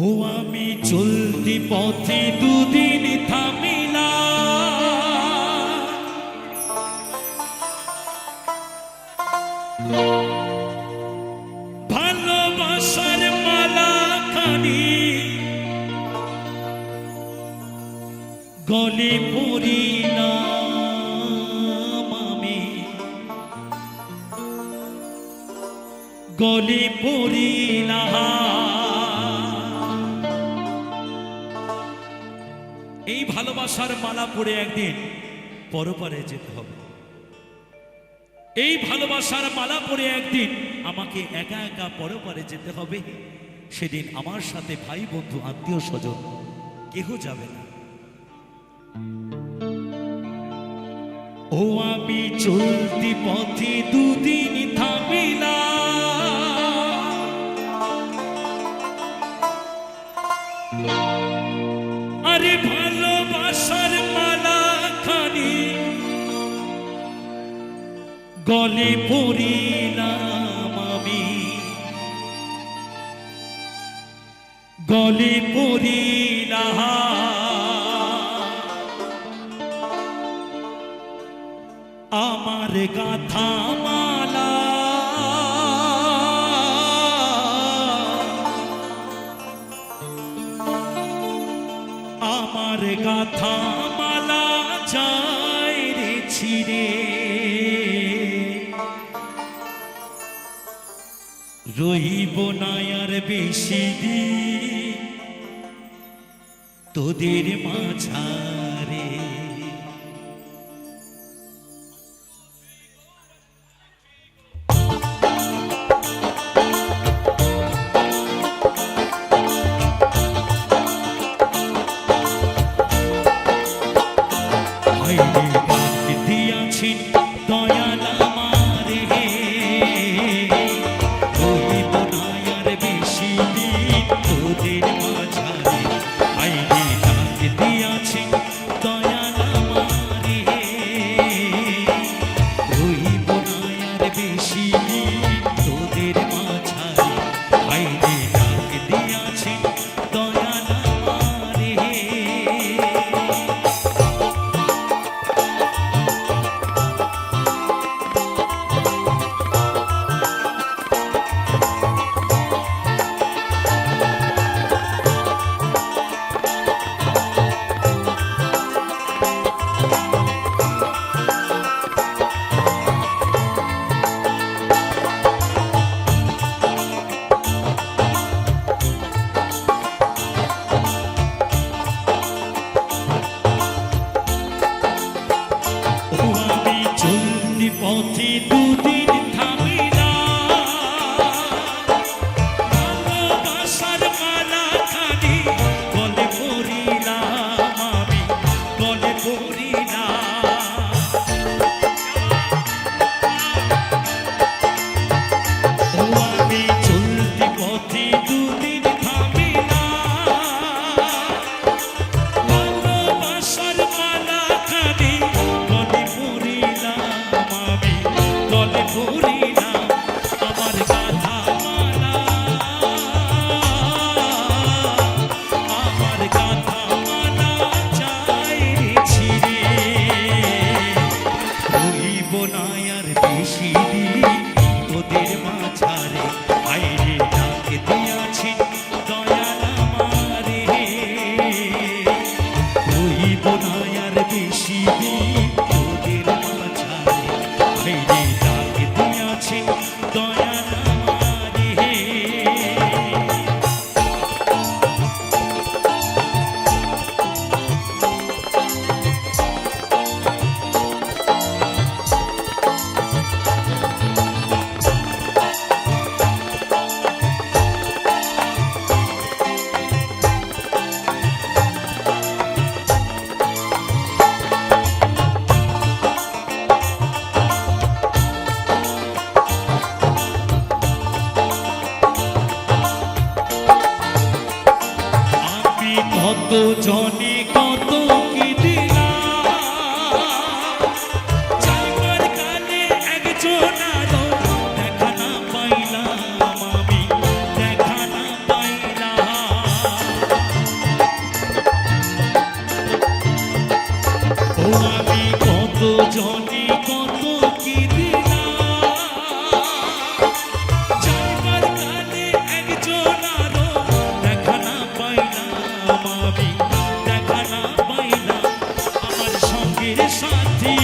ও আমি চলতি পথে দুদিন থামিলা, ভালোবাসার মালা খানি গলে পড়িলাম আমি, গলে পড়িলাম। এই ভালোবাসার মালা পরে একদিন পরপারে যেতে হবে। এই ভালোবাসার মালা পরে একদিন আমাকে একা একা পরপারে যেতে হবে। সেদিন আমার সাথে ভাই বন্ধু আত্মীয় স্বজন কেহ যাবে না। ও আমি চলতি পথে দুদিন থামিলাম, আরে ভালোবাসার মালা খানি গলে পড়িলাম আমি, গলে পড়িলাম। আমার গাথা মালা আমার গাথা মালা যায় রে ছিড়ে, রহিব না আর বেশি দিন তোদের মাঝারে। পথে দুদিন থামিলাম, ভালোবাসার মালা খানি গলে পড়িলাম আমি, গলে পড়িলাম। ও আমি চলতি পথে দুদিন থামিলাম, ভালোবাসার মালা খানি গলে পড়িলাম আমি, গলে কত জনে কত কি দিলাম, যাইবার কালে একজন আরো দেখা না পাইলাম, আমি দেখা না পাইলাম আমার সঙ্গের সাথী।